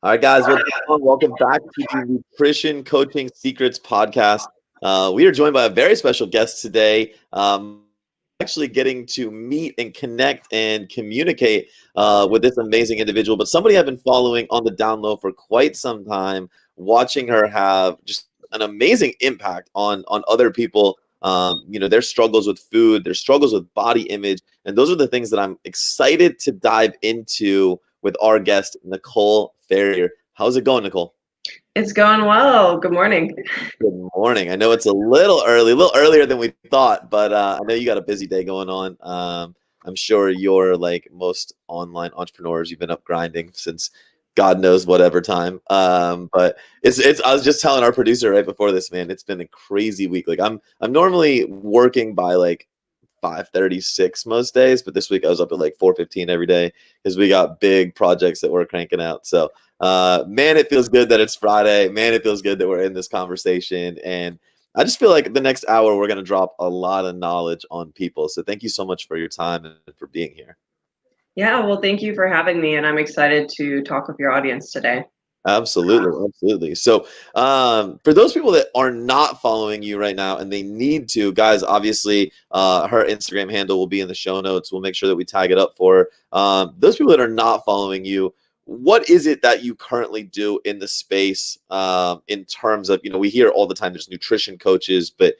All right, guys, what's going on? Welcome back to the Nutrition Coaching Secrets podcast. We are joined by a very special guest today. Actually getting to meet and connect and communicate with this amazing individual, but somebody I've been following on the down low for quite some time, watching her have just an amazing impact on other people. Their struggles with food, their struggles with body image, and those are the things that I'm excited to dive into with our guest, Nicole Ferrier. How's it going, Nicole? It's going well. Good morning. Good morning. I know it's a little early, a little earlier than we thought, but I know you got a busy day going on. I'm sure you're like most online entrepreneurs. You've been up grinding since God knows whatever time. But it's. I was just telling our producer right before this, man. It's been a crazy week. Like I'm normally working by like 5:36 most days, but this week I was up at like 4:15 every day because we got big projects that we're cranking out. So, man, it feels good that it's Friday. Man, it feels good that we're in this conversation. And I just feel like the next hour we're going to drop a lot of knowledge on people. So thank you so much for your time and for being here. Yeah, well, thank you for having me, and I'm excited to talk with your audience today. Absolutely, absolutely. So, for those people that are not following you right now and they need to, guys, obviously, her Instagram handle will be in the show notes. We'll make sure that we tag it up for her. Those people that are not following you, what is it that you currently do in the space in terms of, we hear all the time there's nutrition coaches, but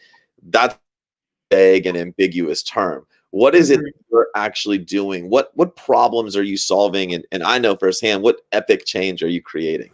that's a vague and ambiguous term. What is it Mhm. that you're actually doing? What problems are you solving? And I know firsthand, what epic change are you creating?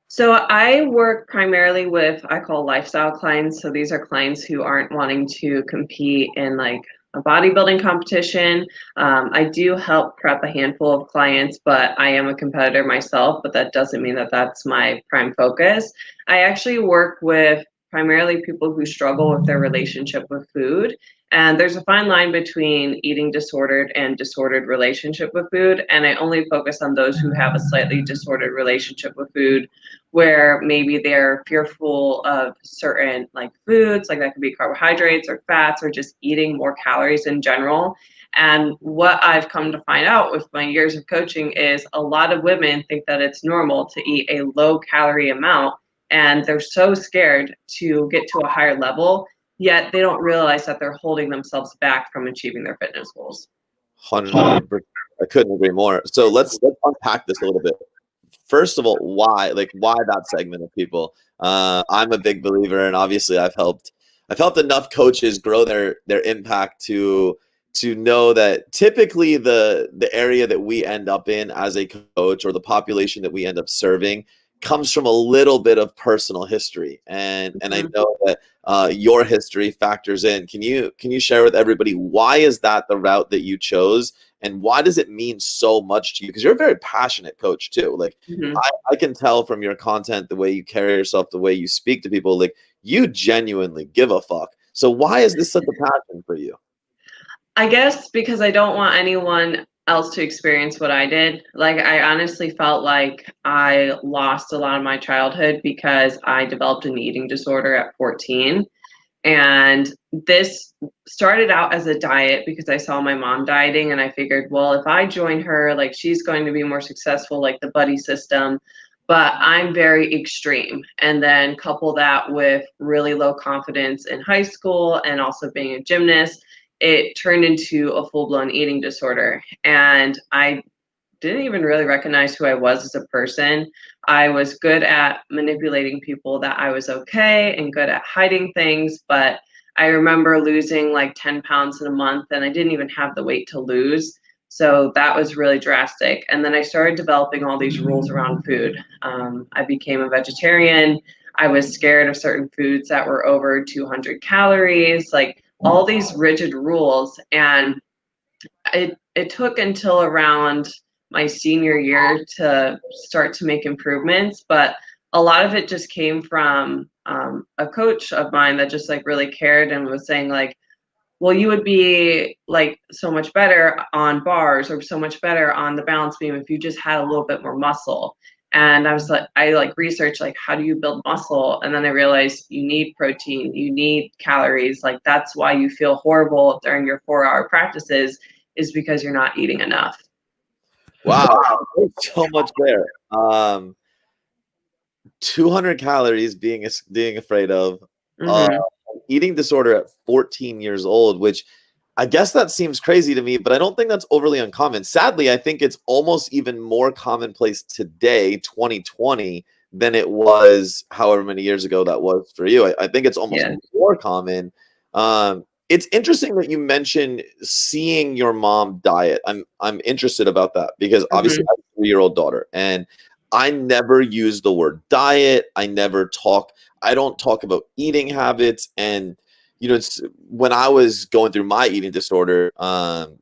So I work primarily with I call lifestyle clients. So these are clients who aren't wanting to compete in like a bodybuilding competition. I do help prep a handful of clients, but I am a competitor myself. But that doesn't mean that that's my prime focus. I actually work with primarily people who struggle with their relationship with food. And there's a fine line between eating disordered and disordered relationship with food. And I only focus on those who have a slightly disordered relationship with food where maybe they're fearful of certain like foods, like that could be carbohydrates or fats or just eating more calories in general. And what I've come to find out with my years of coaching is a lot of women think that it's normal to eat a low calorie amount and they're so scared to get to a higher level, yet they don't realize that they're holding themselves back from achieving their fitness goals. 100%. I couldn't agree more. So let's unpack this a little bit. First of all, why that segment of people? I'm a big believer, and obviously I've helped enough coaches grow their impact to know that typically the area that we end up in as a coach or the population that we end up serving comes from a little bit of personal history, and I Mhm. know that your history factors in. Can you share with everybody why is that the route that you chose, and why does it mean so much to you? Because you're a very passionate coach too. Like Mhm. I can tell from your content, the way you carry yourself, the way you speak to people, like you genuinely give a fuck. So why is this such a passion for you? I guess because I don't want anyone else to experience what I did. Like, I honestly felt like I lost a lot of my childhood because I developed an eating disorder at 14. And this started out as a diet because I saw my mom dieting and I figured, well, if I join her, like she's going to be more successful, like the buddy system. But I'm very extreme. And then couple that with really low confidence in high school and also being a gymnast, it turned into a full blown eating disorder. And I didn't even really recognize who I was as a person. I was good at manipulating people that I was okay and good at hiding things, but I remember losing like 10 pounds in a month and I didn't even have the weight to lose. So that was really drastic. And then I started developing all these rules around food. I became a vegetarian. I was scared of certain foods that were over 200 calories, like all these rigid rules. And it took until around my senior year to start to make improvements, but a lot of it just came from a coach of mine that just like really cared and was saying like, well, you would be like so much better on bars or so much better on the balance beam if you just had a little bit more muscle. And I was like, I like researched like how do you build muscle? And then I realized you need protein, you need calories. Like that's why you feel horrible during your 4 hour practices is because you're not eating enough. Wow, there's so much there. 200 calories being afraid of, uh, Mhm. eating disorder at 14 years old, which I guess that seems crazy to me, but I don't think that's overly uncommon. Sadly, I think it's almost even more commonplace today, 2020, than it was however many years ago that was for you. I think it's almost Yeah. more common. It's interesting that you mentioned seeing your mom diet. I'm interested about that because obviously Mhm. I have a 3-year-old daughter, and I never use the word diet. I don't talk about eating habits. And it's when I was going through my eating disorder, one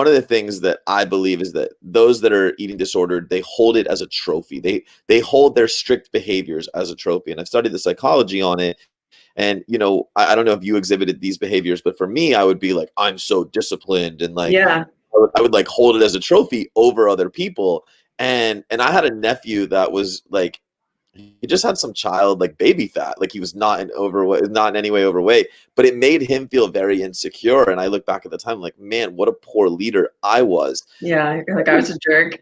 of the things that I believe is that those that are eating disordered, they hold it as a trophy. They hold their strict behaviors as a trophy. And I've studied the psychology on it. And I don't know if you exhibited these behaviors, but for me, I would be like, I'm so disciplined, and like Yeah. I would like hold it as a trophy over other people. And I had a nephew that was like, he just had some child like baby fat. Like he was not in overweight, not in any way overweight, but it made him feel very insecure. And I look back at the time like, man, what a poor leader I was. Yeah. You're like, I was a jerk.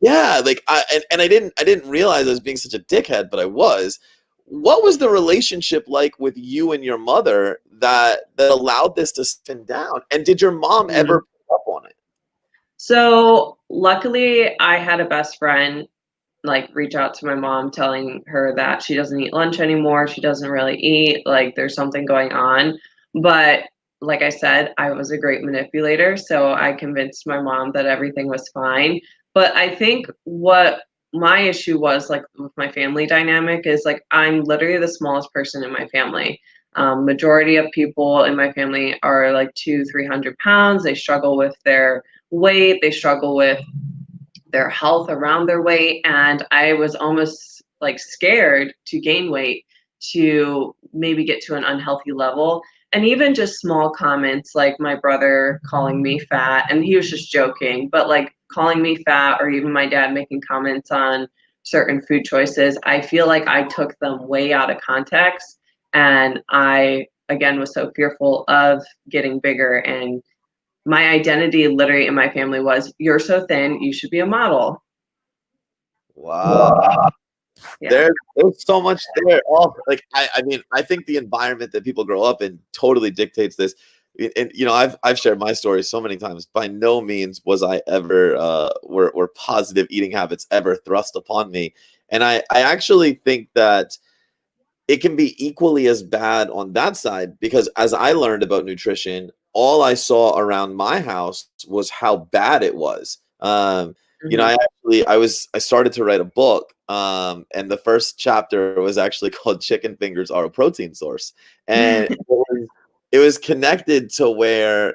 Yeah, like I didn't realize I was being such a dickhead, but I was. What was the relationship like with you and your mother that allowed this to spin down? And did your mom Mhm. ever pick up on it? So luckily, I had a best friend like reach out to my mom telling her that she doesn't eat lunch anymore. She doesn't really eat. Like there's something going on. But like I said, I was a great manipulator. So I convinced my mom that everything was fine. But I think what my issue was like with my family dynamic is like I'm literally the smallest person in my family. Majority of people in my family are like 300 pounds. They struggle with their weight. They struggle with their health around their weight, and I was almost like scared to gain weight, to maybe get to an unhealthy level. And even just small comments like my brother calling me fat, and he was just joking, but like calling me fat, or even my dad making comments on certain food choices, I feel like I took them way out of context. And I again was so fearful of getting bigger, and my identity literally in my family was, "You're so thin, you should be a model." Wow. Yeah. There's so much there. Oh, like I mean, I think the environment that people grow up in totally dictates this. And I've shared my story so many times. By no means was I ever were positive eating habits ever thrust upon me. And I actually think that it can be equally as bad on that side, because as I learned about nutrition, all I saw around my house was how bad it was. Mhm. I started to write a book, and the first chapter was actually called "Chicken Fingers Are a Protein Source," and it was connected to where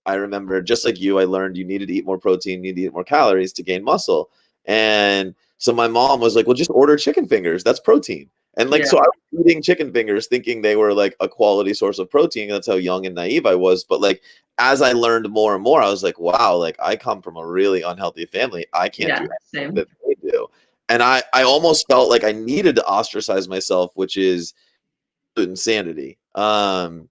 I remember, just like you, I learned you needed to eat more protein, you need to eat more calories to gain muscle, and so my mom was like, "Well, just order chicken fingers. That's protein." And like, Yeah, so I was eating chicken fingers thinking they were like a quality source of protein. That's how young and naive I was. But like, as I learned more and more, I was like, wow, like I come from a really unhealthy family. I can't do yeah, anything same. that they do. And I almost felt like I needed to ostracize myself, which is insanity. I'm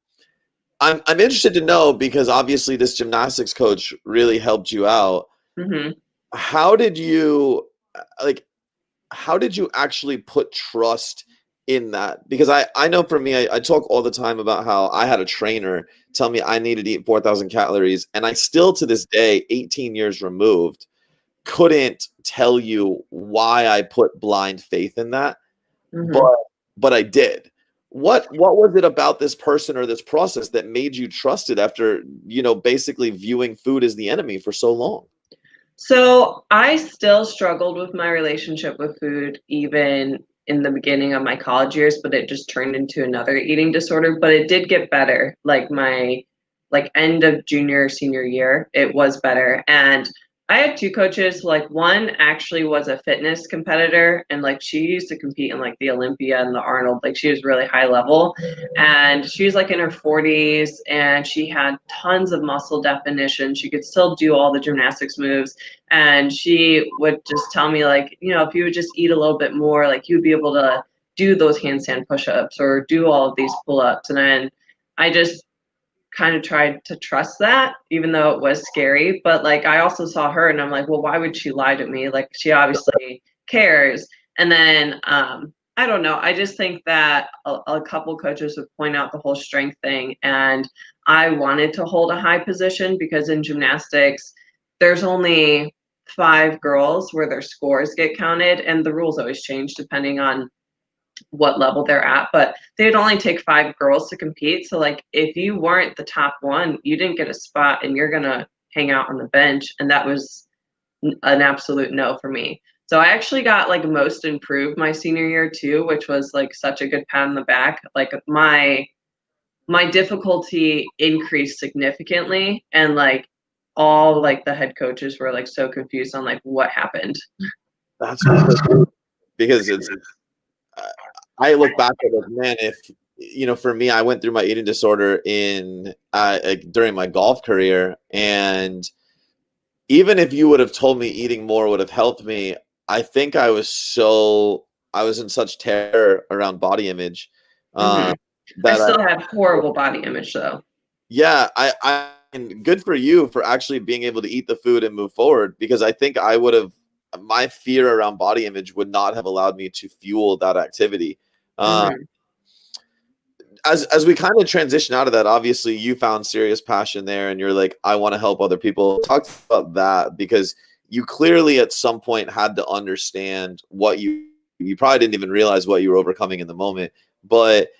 interested to know, because obviously this gymnastics coach really helped you out. Mhm, How did you like how did you actually put trust in that? Because I know for me, I talk all the time about how I had a trainer tell me I needed to eat 4,000 calories, and I still to this day, 18 years removed, couldn't tell you why I put blind faith in that, mhm. but I did. What was it about this person or this process that made you trust it after basically viewing food as the enemy for so long? So, I still struggled with my relationship with food even in the beginning of my college years, but it just turned into another eating disorder, but it did get better, like, my like, end of junior, senior year, it was better. And I had 2 coaches, like, one actually was a fitness competitor, and, like, she used to compete in, like, the Olympia and the Arnold, like, she was really high level, and she was, like, in her 40s, and she had tons of muscle definition, she could still do all the gymnastics moves, and she would just tell me like, if you would just eat a little bit more, like you'd be able to do those handstand push-ups or do all of these pull-ups. And then I just kind of tried to trust that, even though it was scary. But like I also saw her and I'm like, well, why would she lie to me? Like she obviously cares. And then I don't know. I just think that a couple coaches would point out the whole strength thing, and I wanted to hold a high position because in gymnastics, there's only 5 girls where their scores get counted, and the rules always change depending on what level they're at, but they'd only take 5 girls to compete. So like if you weren't the top one, you didn't get a spot and you're gonna hang out on the bench. And that was an absolute no for me. So I actually got like most improved my senior year too, which was like such a good pat on the back. Like my difficulty increased significantly, and like all like the head coaches were like so confused on like what happened. That's crazy. Because it's I look back at it, man, if for me, I went through my eating disorder in during my golf career, and even if you would have told me eating more would have helped me, I think I was in such terror around body image, Hmm. I that still have horrible body image though. yeah, and good for you for actually being able to eat the food and move forward, because I think I would have my fear around body image would not have allowed me to fuel that activity. Um, Hmm. as we kind of transition out of that, obviously you found serious passion there, and you're like, I want to help other people. Talk about that, because you clearly at some point had to understand what you probably didn't even realize what you were overcoming in the moment, but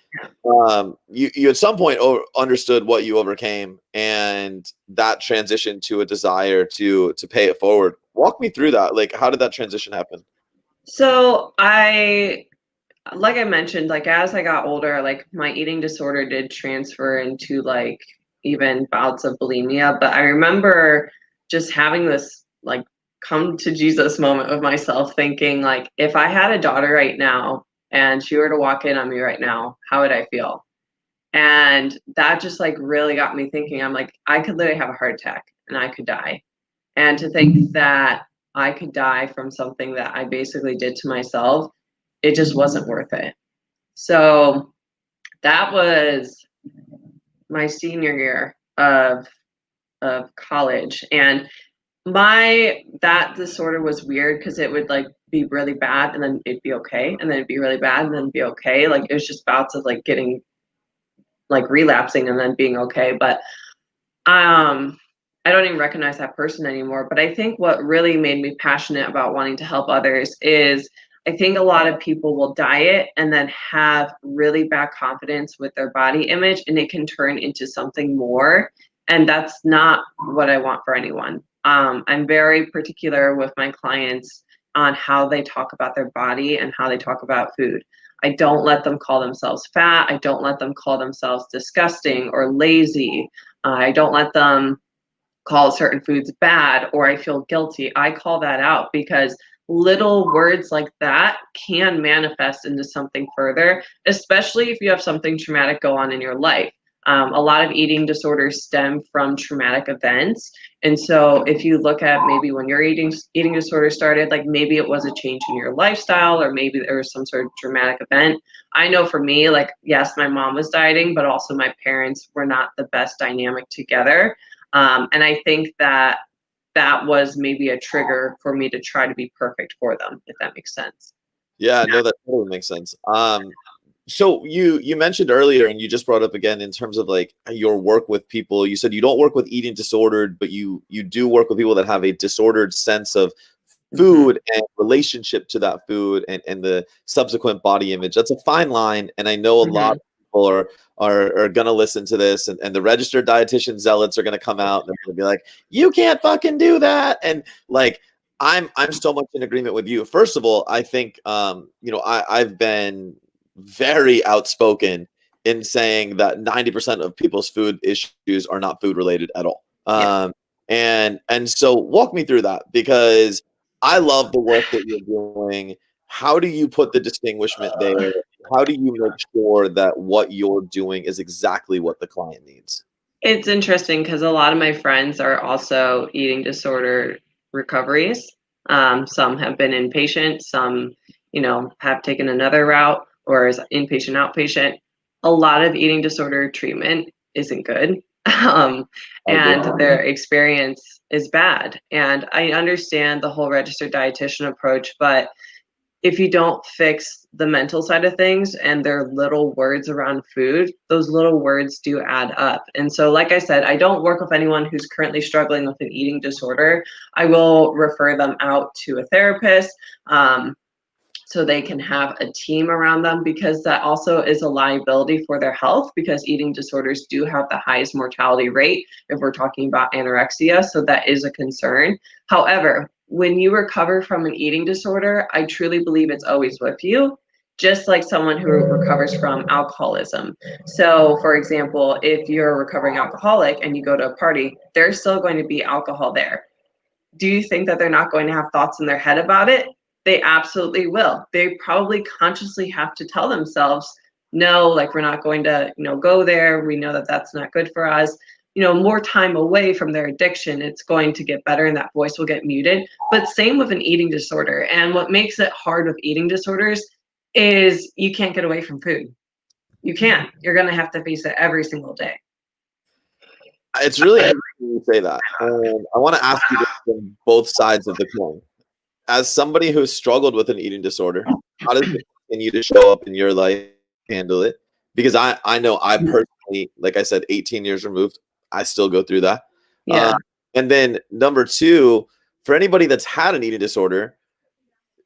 you at some point understood what you overcame, and that transition to a desire to pay it forward. Walk me through that. Like, how did that transition happen? So like I mentioned, like as I got older, like my eating disorder did transfer into like even bouts of bulimia. But I remember just having this like come to Jesus moment with myself, thinking like, if I had a daughter right now and she were to walk in on me right now, how would I feel? And that just like really got me thinking. I'm like, I could literally have a heart attack and I could die. And to think that I could die from something that I basically did to myself, it just wasn't worth it. So that was my senior year of college. And that disorder was weird because it would like be really bad and then it'd be okay, and then it'd be really bad and then be okay. Like it was just bouts of like getting like relapsing and then being okay. But um I don't even recognize that person anymore. But I think what really made me passionate about wanting to help others is I think a lot of people will diet and then have really bad confidence with their body image, and it can turn into something more. And that's not what I want for anyone. I'm very particular with my clients on how they talk about their body and how they talk about food. I don't let them call themselves fat. I don't let them call themselves disgusting or lazy. I don't let them call certain foods bad or I feel guilty. I call that out because little words like that can manifest into something further, especially if you have something traumatic go on in your life. A lot of eating disorders stem from traumatic events. And so if you look at maybe when your eating disorder started, like maybe it was a change in your lifestyle or maybe there was some sort of dramatic event. I know for me, like, yes, my mom was dieting, but also my parents were not the best dynamic together. And I think that that was maybe a trigger for me to try to be perfect for them, if that makes sense. Yeah, no, that totally makes sense. So you mentioned earlier, and you just brought up again in terms of like your work with people. You said you don't work with eating disordered, but you do work with people that have a disordered sense of Mhm. food and relationship to that food, and the subsequent body image. That's a fine line, and I know a lot Mhm. of people are gonna listen to this, and the registered dietitian zealots are gonna come out and they're gonna be like, you can't fucking do that. And like, I'm so much in agreement with you. First of all, I think I've been very outspoken in saying that 90% of people's food issues are not food related at all. Yeah. And so walk me through that, because I love the work that you're doing. How do you put the distinguishment there? How do you make sure that what you're doing is exactly what the client needs? It's interesting because a lot of my friends are also eating disorder recoveries. Some have been inpatient, some, have taken another route or is inpatient, outpatient. A lot of eating disorder treatment isn't good. Um, I agree. and their experience is bad. And I understand the whole registered dietitian approach, but if you don't fix the mental side of things and their little words around food, those little words do add up. And so, like I said, I don't work with anyone who's currently struggling with an eating disorder. I will refer them out to a therapist. So they can have a team around them, because that also is a liability for their health, because eating disorders do have the highest mortality rate if we're talking about anorexia, so that is a concern. However, when you recover from an eating disorder, I truly believe it's always with you, just like someone who recovers from alcoholism. So for example, if you're a recovering alcoholic and you go to a party, there's still going to be alcohol there. Do you think that they're not going to have thoughts in their head about it? They absolutely will. They probably consciously have to tell themselves, no, like we're not going to, go there. We know that that's not good for us. More time away from their addiction, it's going to get better and that voice will get muted. But same with an eating disorder. And what makes it hard with eating disorders is you can't get away from food. You can't. You're going to have to face it every single day. It's really interesting you say that. I want to ask you this from both sides of the coin. As somebody who's struggled with an eating disorder, how does it continue to show up in your life, handle it? Because I know I personally, like I said, 18 years removed, I still go through that. Yeah. And then number two, for anybody that's had an eating disorder,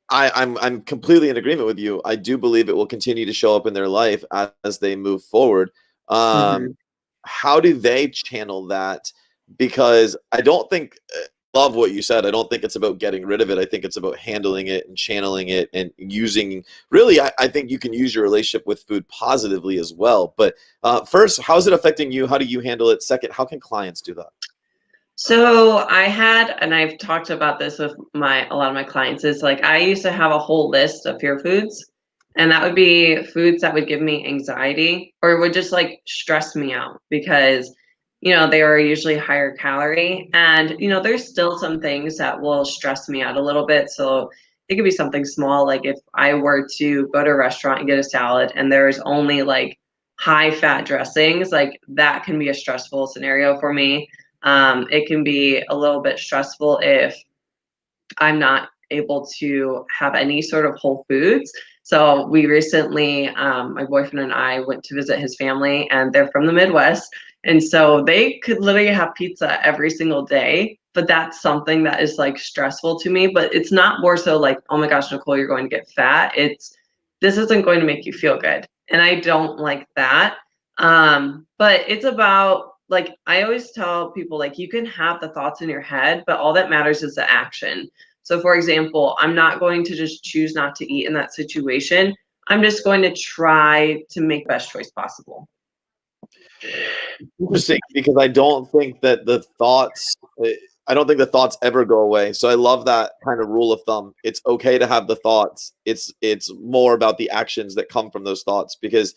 I'm completely in agreement with you. I do believe it will continue to show up in their life as they move forward. Mhm. How do they channel that? Because I don't think, love what you said. I don't think it's about getting rid of it. I think it's about handling it and channeling it and using, really, I think you can use your relationship with food positively as well. But first, how is it affecting you? How do you handle it? Second, how can clients do that? So I had, and I've talked about this with a lot of my clients, is like I used to have a whole list of fear foods, and that would be foods that would give me anxiety or would just like stress me out because, they are usually higher calorie. And, there's still some things that will stress me out a little bit. So it could be something small, like if I were to go to a restaurant and get a salad and there's only like high fat dressings, like that can be a stressful scenario for me. It can be a little bit stressful if I'm not able to have any sort of whole foods. So we recently, my boyfriend and I went to visit his family, and they're from the Midwest. And so they could literally have pizza every single day. But that's something that is like stressful to me. But it's not more so like, oh my gosh, Nicole, you're going to get fat. This isn't going to make you feel good. And I don't like that. But it's about, like, I always tell people, like, you can have the thoughts in your head, but all that matters is the action. So for example, I'm not going to just choose not to eat in that situation. I'm just going to try to make the best choice possible. Interesting, because I don't think the thoughts ever go away. So I love that kind of rule of thumb. It's okay to have the thoughts. It's more about the actions that come from those thoughts, because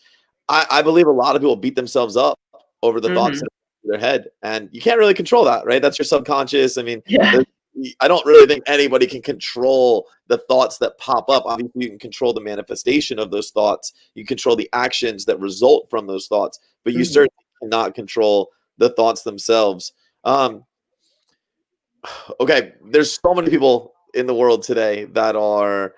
I believe a lot of people beat themselves up over the thoughts Hmm. that are in their head, and you can't really control that, right? That's your subconscious. I mean, Yeah. I don't really think anybody can control the thoughts that pop up. Obviously, you can control the manifestation of those thoughts. You control the actions that result from those thoughts, but you Hmm. certainly cannot control the thoughts themselves. Um, okay, there's so many people in the world today that are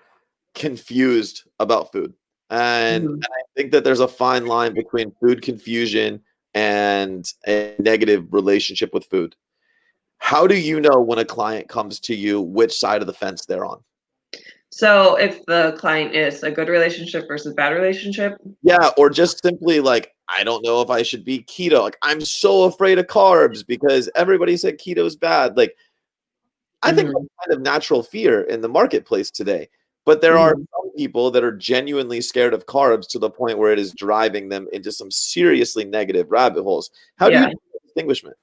confused about food. And Hmm. I think that there's a fine line between food confusion and a negative relationship with food. How do you know when a client comes to you which side of the fence they're on? So if the client is a good relationship versus bad relationship. Yeah, or just simply like, I don't know if I should be keto. Like, I'm so afraid of carbs because everybody said keto is bad. Like, I think that's Hmm. kind of natural fear in the marketplace today. But there are Hmm. some people that are genuinely scared of carbs to the point where it is driving them into some seriously negative rabbit holes. How do you Yeah. do the distinguishment?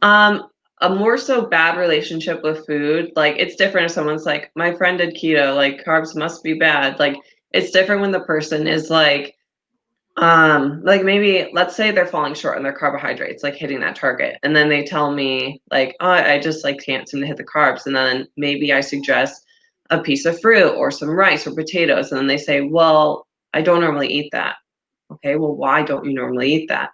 Um, a more so bad relationship with food, like it's different if someone's like, my friend did keto, like carbs must be bad. Like it's different when the person is like maybe let's say they're falling short on their carbohydrates, like hitting that target. And then they tell me like, oh, I just like can't seem to hit the carbs. And then maybe I suggest a piece of fruit or some rice or potatoes. And then they say, well, I don't normally eat that. Okay, well, why don't you normally eat that?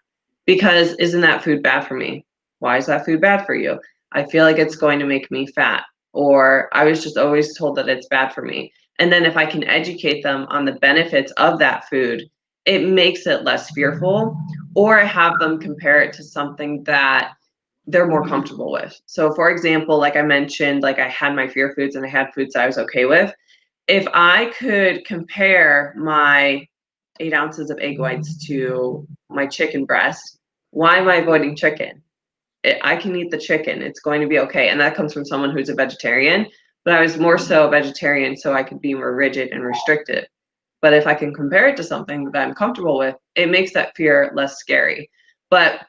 Because isn't that food bad for me? Why is that food bad for you? I feel like it's going to make me fat. Or I was just always told that it's bad for me. And then if I can educate them on the benefits of that food, it makes it less fearful, or I have them compare it to something that they're more comfortable with. So for example, like I mentioned, like I had my fear foods and I had foods I was okay with. If I could compare my 8 ounces of egg whites to my chicken breast, why am I avoiding chicken? I can eat the chicken. It's going to be okay. And that comes from someone who's a vegetarian. But I was more so a vegetarian so I could be more rigid and restrictive. But if I can compare it to something that I'm comfortable with, it makes that fear less scary. But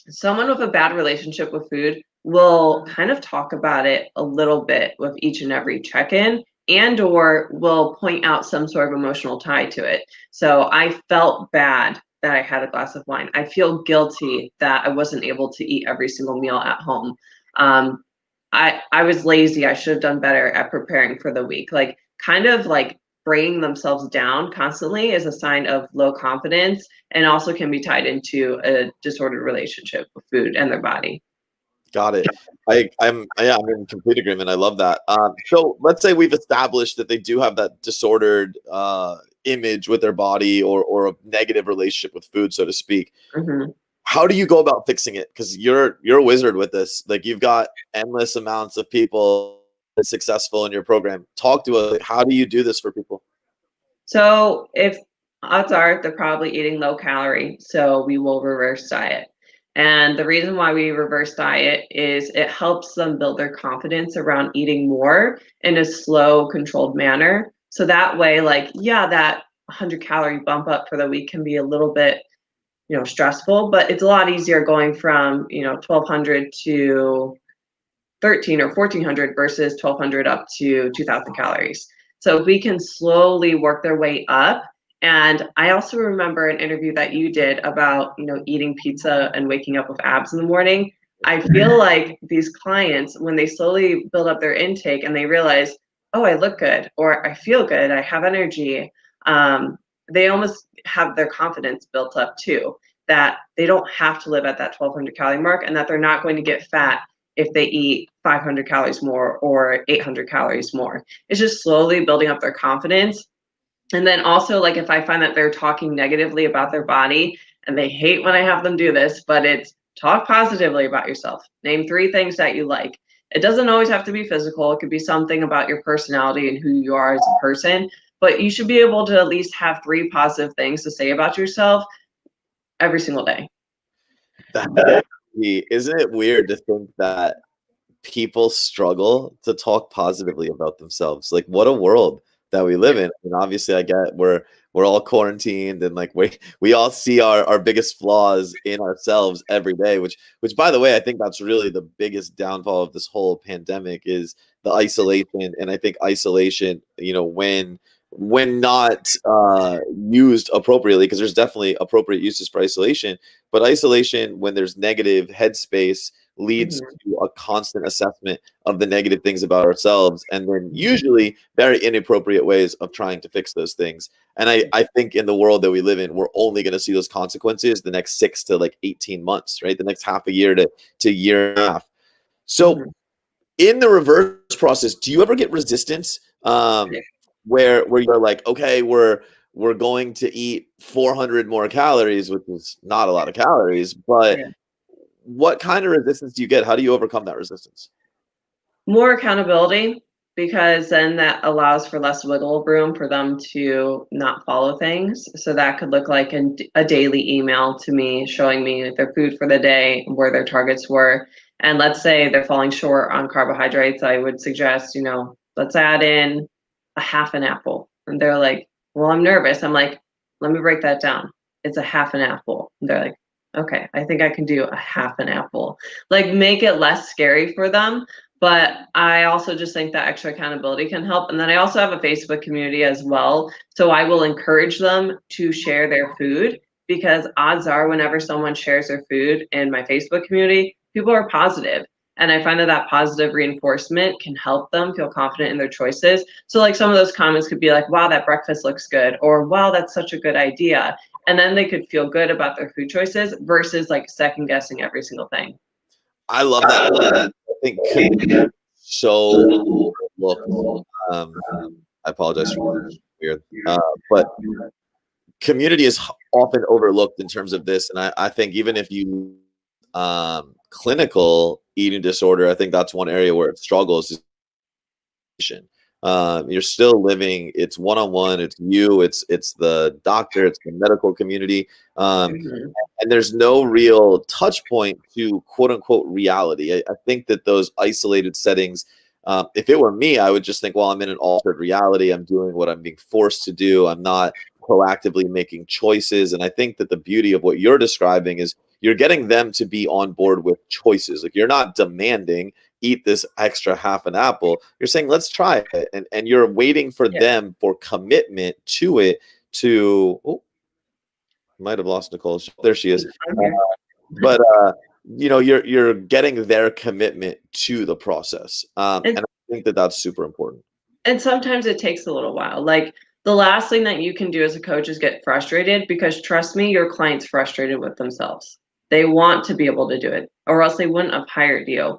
someone with a bad relationship with food will kind of talk about it a little bit with each and every check-in, and or will point out some sort of emotional tie to it. So I felt bad that I had a glass of wine. I feel guilty that I wasn't able to eat every single meal at home. um, I was lazy. I should have done better at preparing for the week. Like kind of like bringing themselves down constantly is a sign of low confidence, and also can be tied into a disordered relationship with food and their body. Got it. I'm in complete agreement. I love that. So let's say we've established that they do have that disordered image with their body, or a negative relationship with food, so to speak. Mhm. How do you go about fixing it? Because you're a wizard with this. Like, you've got endless amounts of people that's successful in your program. Talk to us. Like, how do you do this for people? So if odds are they're probably eating low calorie, so we will reverse diet. And the reason why we reverse diet is it helps them build their confidence around eating more in a slow, controlled manner. So that way, like, yeah, that 100-calorie bump up for the week can be a little bit, stressful, but it's a lot easier going from, 1200 to 13 or 1400 versus 1200 up to 2000 calories. So we can slowly work their way up. And I also remember an interview that you did about, eating pizza and waking up with abs in the morning. I feel like these clients, when they slowly build up their intake and they realize, oh, I look good, or I feel good, I have energy, they almost have their confidence built up too, that they don't have to live at that 1200 calorie mark, and that they're not going to get fat if they eat 500 calories more or 800 calories more. It's just slowly building up their confidence. And then also, like, if I find that they're talking negatively about their body, and they hate when I have them do this, but it's talk positively about yourself. Name 3 things that you like. It doesn't always have to be physical. It could be something about your personality and who you are as a person, but you should be able to at least have 3 positive things to say about yourself every single day. Isn't it weird to think that people struggle to talk positively about themselves? Like, what a world that we live in. And obviously, I get we're all quarantined, and like we all see our biggest flaws in ourselves every day, which by the way, I think that's really the biggest downfall of this whole pandemic, is the isolation. And I think isolation, when not used appropriately, because there's definitely appropriate uses for isolation, but isolation when there's negative headspace leads Mhm. to a constant assessment of the negative things about ourselves, and then usually very inappropriate ways of trying to fix those things. And I think in the world that we live in, we're only going to see those consequences the next 6 to like 18 months, right? The next half a year to year and a half. So Mhm. in the reverse process, do you ever get resistance, Yeah. where you're like, okay, we're going to eat 400 more calories, which is not a lot of calories, but Yeah. what kind of resistance do you get? How do you overcome that resistance? More accountability, because then that allows for less wiggle room for them to not follow things. So that could look like a daily email to me showing me their food for the day, where their targets were. And let's say they're falling short on carbohydrates, I would suggest, let's add in a half an apple. And they're like, well, I'm nervous. I'm like, let me break that down. It's a half an apple. And they're like, okay, I think I can do a half an apple. Like, make it less scary for them. But I also just think that extra accountability can help. And then I also have a Facebook community as well. So I will encourage them to share their food, because odds are whenever someone shares their food in my Facebook community, people are positive. And I find that that positive reinforcement can help them feel confident in their choices. So like some of those comments could be like, wow, that breakfast looks good, or wow, that's such a good idea. And then they could feel good about their food choices versus like second guessing every single thing. I love that. I think so overlooked. Um, I apologize for weird. But community is often overlooked in terms of this, and I think even if you clinical eating disorder, I think that's one area where it struggles. You're still living. It's one-on-one. It's you. It's the doctor. It's the medical community. Mhm. And there's no real touch point to quote unquote reality. I think that those isolated settings, if it were me, I would just think, well, I'm in an altered reality. I'm doing what I'm being forced to do. I'm not proactively making choices. And I think that the beauty of what you're describing is you're getting them to be on board with choices. Like you're not demanding eat this extra half an apple. You're saying, let's try it. And you're waiting for Yeah. them for commitment to it to, oh, might have lost Nicole. There she is. I'm here. But you're getting their commitment to the process, And and I think that that's super important. And sometimes it takes a little while. Like the last thing that you can do as a coach is get frustrated because trust me, your client's frustrated with themselves. They want to be able to do it, or else they wouldn't have hired you.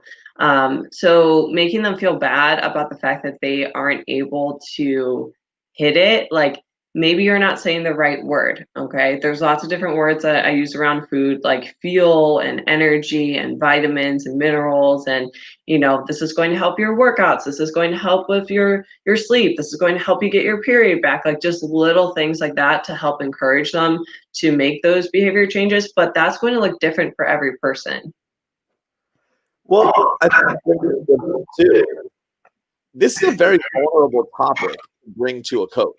So making them feel bad about the fact that they aren't able to hit it, like maybe you're not saying the right word. Okay. There's lots of different words that I use around food, like fuel and energy and vitamins and minerals and this is going to help your workouts, this is going to help with your sleep, this is going to help you get your period back, like just little things like that to help encourage them to make those behavior changes, but that's going to look different for every person. Well, I think too, this is a very vulnerable topic to bring to a coach,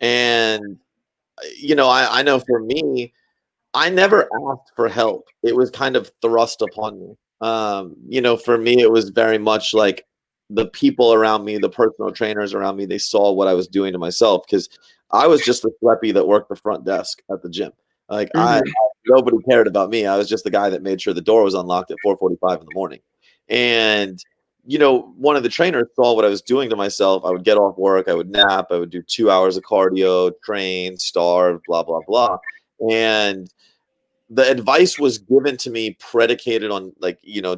and I know for me, I never asked for help. It was kind of thrust upon me. For me, it was very much like the people around me, the personal trainers around me, they saw what I was doing to myself because I was just the schleppy that worked the front desk at the gym. Like Hmm. nobody cared about me. I was just the guy that made sure the door was unlocked at 4:45 in the morning. And one of the trainers saw what I was doing to myself. I would get off work, I would nap, I would do 2 hours of cardio, train, starve, blah, blah, blah. And the advice was given to me predicated on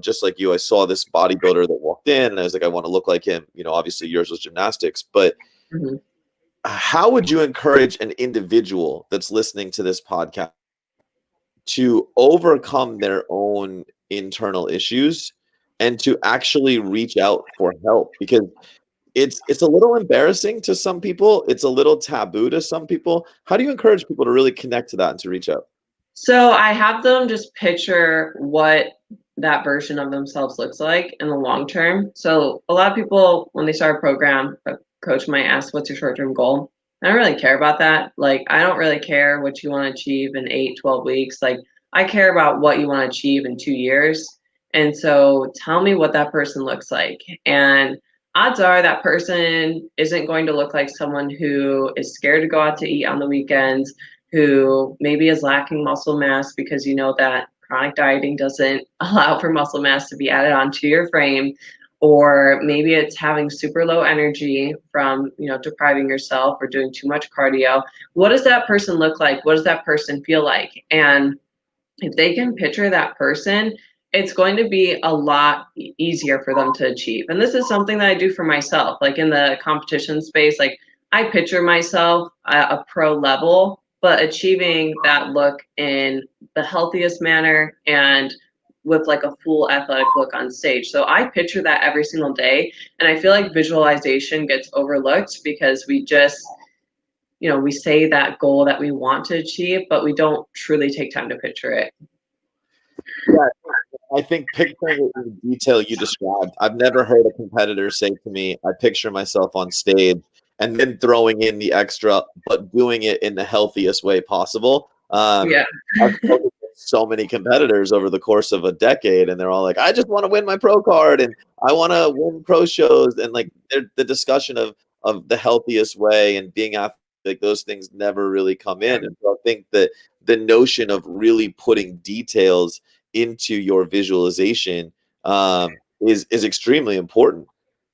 just like you, I saw this bodybuilder that walked in and I was like, I want to look like him. Obviously yours was gymnastics, but Hmm. how would you encourage an individual that's listening to this podcast to overcome their own internal issues and to actually reach out for help? Because it's a little embarrassing to some people, it's a little taboo to some people. How do you encourage people to really connect to that and to reach out? So I have them just picture what that version of themselves looks like in the long term. So a lot of people, when they start a program, a coach might ask, "What's your short-term goal?" I don't really care about that. Like, I don't really care what you want to achieve in 8, 12 weeks. Like, I care about what you want to achieve in 2 years. And so tell me what that person looks like. And odds are that person isn't going to look like someone who is scared to go out to eat on the weekends, who maybe is lacking muscle mass because you know that chronic dieting doesn't allow for muscle mass to be added onto your frame, or maybe it's having super low energy from depriving yourself or doing too much cardio. What does that person look like? What does that person feel like? And if they can picture that person, it's going to be a lot easier for them to achieve. And this is something that I do for myself, like in the competition space. Like I picture myself at a pro level, but achieving that look in the healthiest manner and with like a full athletic look on stage. So I picture that every single day. And I feel like visualization gets overlooked because we just we say that goal that we want to achieve, but we don't truly take time to picture it. Yeah, I think picturing it in the detail you described, I've never heard a competitor say to me, I picture myself on stage and then throwing in the extra, but doing it in the healthiest way possible. Yeah. I've spoken to so many competitors over the course of a decade, and they're all like, I just want to win my pro card and I want to win pro shows. And like the discussion of the healthiest way and being athletic, like those things never really come in. And so I think that the notion of really putting details into your visualization is extremely important.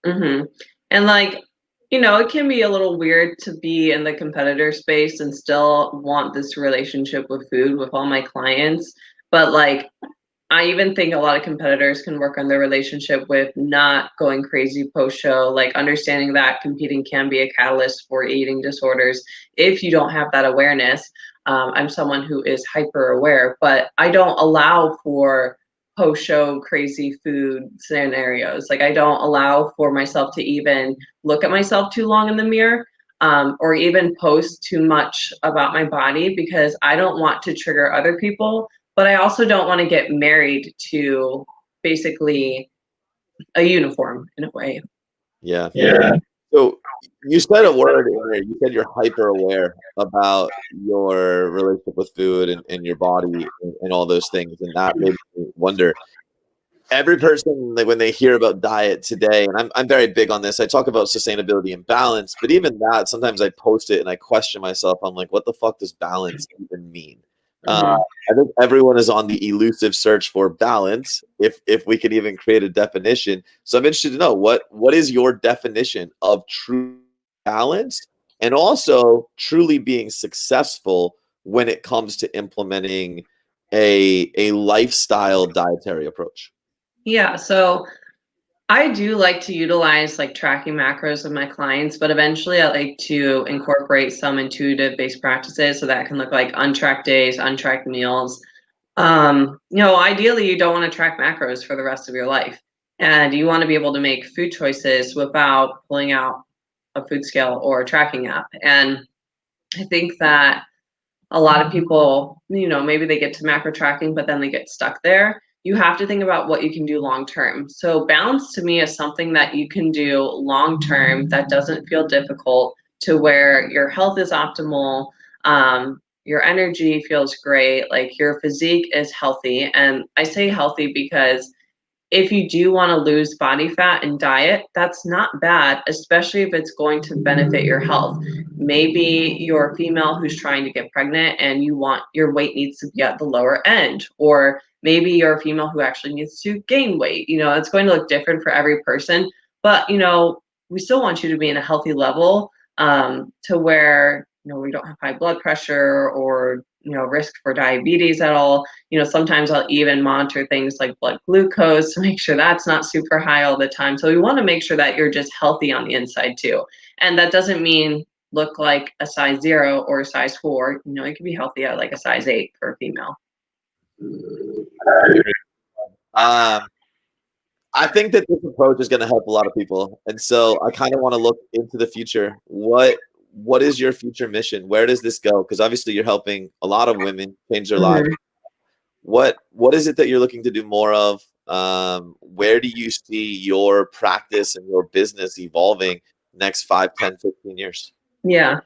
Hmm. And like, it can be a little weird to be in the competitor space and still want this relationship with food with all my clients. But like, I even think a lot of competitors can work on their relationship with not going crazy post show, like understanding that competing can be a catalyst for eating disorders if you don't have that awareness. I'm someone who is hyper aware, but I don't allow for post show crazy food scenarios. Like, I don't allow for myself to even look at myself too long in the mirror. Or even post too much about my body because I don't want to trigger other people, but I also don't want to get married to basically a uniform in a way. Yeah. Yeah. So you said a word in there. You said you're hyper aware about your relationship with food and your body and all those things, and that made me wonder. Every person, like when they hear about diet today, and I'm very big on this. I talk about sustainability and balance, but even that, sometimes I post it and I question myself. I'm like, what the fuck does balance even mean? Mhm. I think everyone is on the elusive search for balance, if we could even create a definition. So I'm interested to know what is your definition of true balance, and also truly being successful when it comes to implementing a lifestyle dietary approach. Yeah, so I do like to utilize like tracking macros with my clients, but eventually I like to incorporate some intuitive based practices so that can look like untracked days, untracked meals. Ideally you don't want to track macros for the rest of your life. And you want to be able to make food choices without pulling out a food scale or a tracking app. And I think that a lot of people, maybe they get to macro tracking, but then they get stuck there. You have to think about what you can do long term. So, balance to me is something that you can do long term that doesn't feel difficult, to where your health is optimal, your energy feels great, like your physique is healthy. And I say healthy because if you do want to lose body fat and diet, that's not bad, especially if it's going to benefit your health. Maybe you're a female who's trying to get pregnant and you want your weight needs to be at the lower end, or maybe you're a female who actually needs to gain weight. It's going to look different for every person, but we still want you to be in a healthy level, to where we don't have high blood pressure or risk for diabetes at all. Sometimes I'll even monitor things like blood glucose to make sure that's not super high all the time. So we want to make sure that you're just healthy on the inside too. And that doesn't mean look like a size 0 or a size 4. You can be healthy at like a size 8 for a female. Um, I think that this approach is going to help a lot of people, and so I kind of want to look into the future. What is your future mission? Where does this go? Because obviously you're helping a lot of women change their lives. Mhm. What is it that you're looking to do more of? Where do you see your practice and your business evolving next 5, 10, 15 years? Yeah.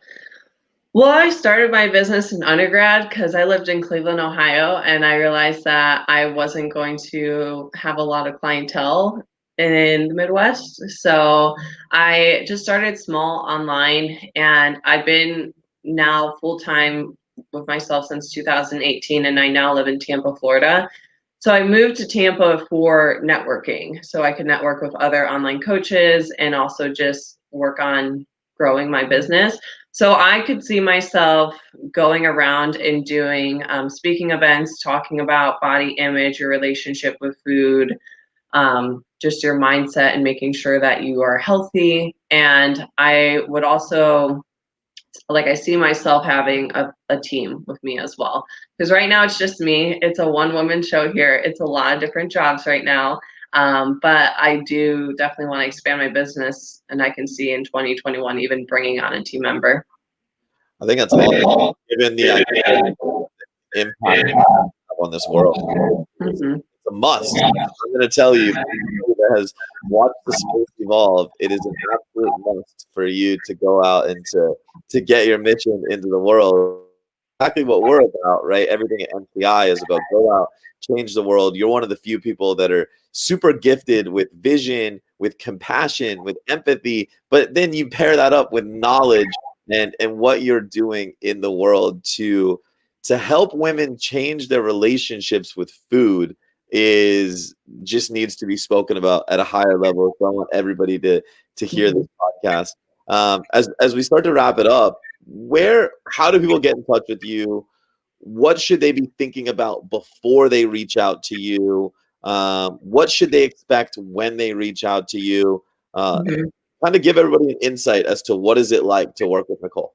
Well, I started my business in undergrad because I lived in Cleveland, Ohio, and I realized that I wasn't going to have a lot of clientele in the Midwest. So I just started small online, and I've been now full time with myself since 2018, and I now live in Tampa, Florida. So I moved to Tampa for networking, so I could network with other online coaches and also just work on growing my business. So I could see myself going around and doing speaking events, talking about body image, your relationship with food, just your mindset, and making sure that you are healthy. And I would also, like, I see myself having a team with me as well. Because right now it's just me. It's a one-woman show here. It's a lot of different jobs right now. But I do definitely want to expand my business, and I can see in 2021 even bringing on a team member. I think that's all. Given the impact on this world, it's Mhm. a must. I'm going to tell you, that has watched the space evolve, it is an absolute must for you to go out and to get your mission into the world. Exactly what we're about, right? Everything at MCI is about go out, change the world. You're one of the few people that are super gifted with vision, with compassion, with empathy, but then you pair that up with knowledge and what you're doing in the world to help women change their relationships with food is just needs to be spoken about at a higher level. So I want everybody to hear this podcast. As we start to wrap it up, how do people get in touch with you? what should they be thinking about before they reach out to you? What should they expect when they reach out to you? And Mhm. kind of give everybody an insight as to what is it like to work with Nicole.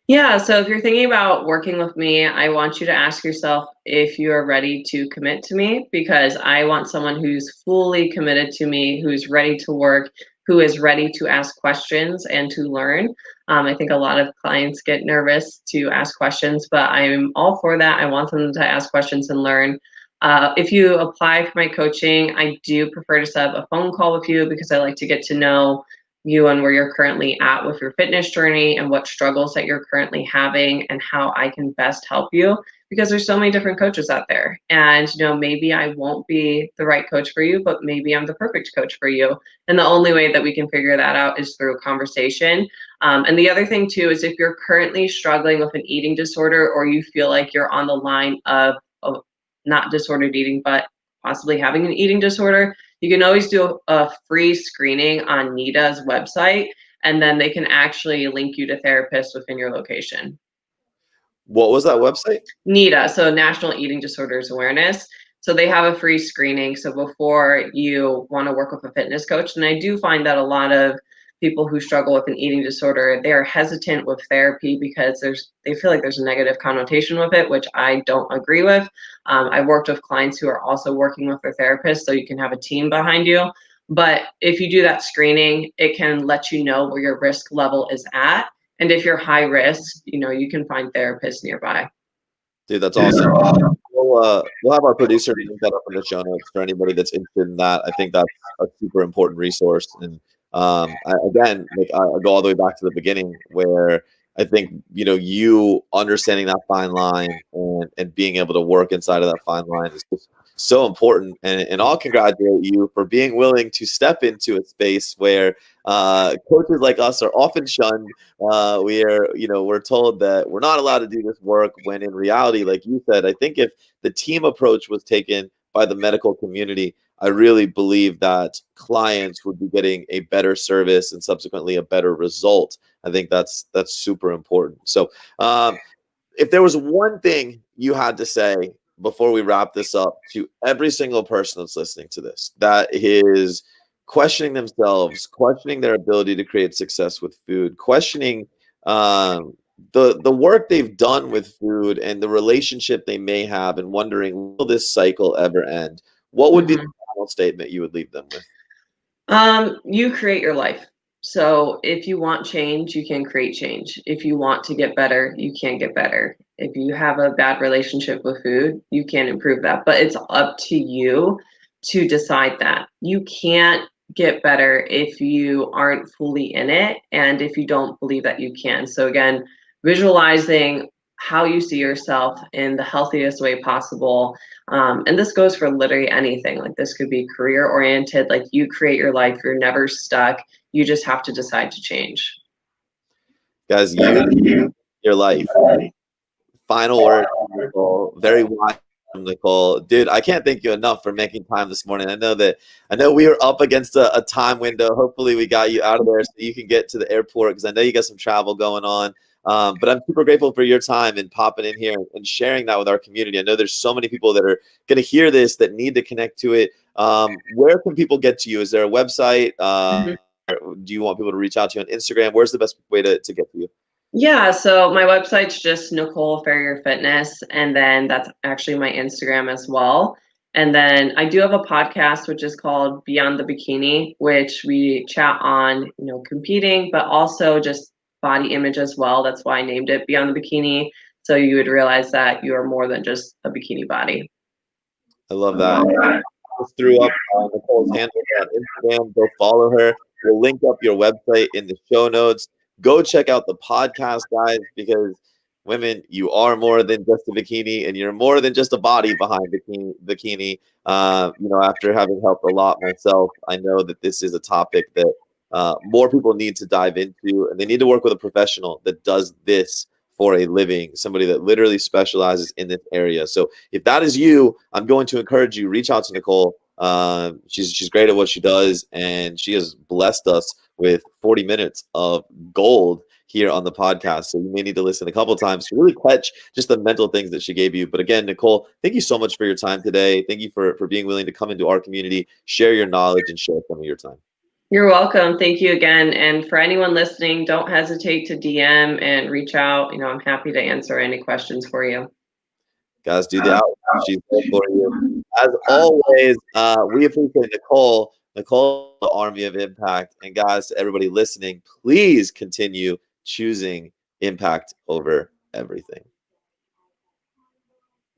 Yeah, so if you're thinking about working with me, I want you to ask yourself if you are ready to commit to me, because I want someone who's fully committed to me, who's ready to work, who is ready to ask questions and to learn. I think a lot of clients get nervous to ask questions, but I'm all for that. I want them to ask questions and learn. If you apply for my coaching, I do prefer to set up a phone call with you because I like to get to know you and where you're currently at with your fitness journey and what struggles that you're currently having and how I can best help you, because there's so many different coaches out there. And maybe I won't be the right coach for you, but maybe I'm the perfect coach for you. And the only way that we can figure that out is through a conversation. And the other thing too is if you're currently struggling with an eating disorder, or you feel like you're on the line of not disordered eating, but possibly having an eating disorder, you can always do a free screening on NIDA's website, and then they can actually link you to therapists within your location. What was that website? NIDA, so National Eating Disorders Awareness. So they have a free screening. So before you want to work with a fitness coach, and I do find that a lot of people who struggle with an eating disorder, they are hesitant with therapy because they feel like there's a negative connotation with it, which I don't agree with. I've worked with clients who are also working with their therapist, so you can have a team behind you. But if you do that screening, it can let you know where your risk level is at. And if you're high risk, you can find therapists nearby. Dude, that's awesome. We'll have our producer link that up in the show notes for anybody that's interested in that. I think that's a super important resource. And again, like I go all the way back to the beginning where I think you understanding that fine line and being able to work inside of that fine line is just so important. And I'll congratulate you for being willing to step into a space where coaches like us are often shunned. We're told that we're not allowed to do this work, when in reality, like you said, I think if the team approach was taken by the medical community, I really believe that clients would be getting a better service and subsequently a better result. I think that's super important. So if there was one thing you had to say before we wrap this up to every single person that's listening to this, that is questioning themselves, questioning their ability to create success with food, questioning the work they've done with food and the relationship they may have, and wondering, will this cycle ever end? What would be the Mhm. final statement you would leave them with? You create your life. So if you want change, you can create change. If you want to get better, you can get better. If you have a bad relationship with food, you can improve that. But it's up to you to decide that. You can't get better if you aren't fully in it and if you don't believe that you can. So again, visualizing how you see yourself in the healthiest way possible, and this goes for literally anything. Like this could be career oriented, like you create your life, you're never stuck. You just have to decide to change. Guys, you your life. Final word, Nicole. Very wise from Nicole. Dude, I can't thank you enough for making time this morning. I know we were up against a time window. Hopefully we got you out of there so you can get to the airport, because I know you got some travel going on. But I'm super grateful for your time and popping in here and sharing that with our community. I know there's so many people that are going to hear this that need to connect to it. Where can people get to you? Is there a website? Mhm. Do you want people to reach out to you on Instagram? Where's the best way to get to you? Yeah, so my website's just Nicole Ferrier Fitness, and then that's actually my Instagram as well. And then I do have a podcast which is called Beyond the Bikini, which we chat on, competing, but also just body image as well. That's why I named it Beyond the Bikini. So you would realize that you are more than just a bikini body. I love that. Just threw up Nicole's handle on Instagram. Go follow her. We'll link up your website in the show notes. Go check out the podcast, guys, because women, you are more than just a bikini, and you're more than just a body behind bikini. After having helped a lot myself, I know that this is a topic that more people need to dive into, and they need to work with a professional that does this for a living, somebody that literally specializes in this area. So if that is you, I'm going to encourage you, reach out to Nicole. She's great at what she does, and she has blessed us with 40 minutes of gold here on the podcast. So you may need to listen a couple times to really catch just the mental things that she gave you. But again, Nicole, thank you so much for your time today. Thank you for being willing to come into our community, share your knowledge, and share some of your time. You're welcome. Thank you again. And for anyone listening, don't hesitate to DM and reach out. I'm happy to answer any questions for you. Guys, do the outreach. She's there for you. As always, we appreciate Nicole, the Army of Impact. And guys, to everybody listening, please continue choosing impact over everything.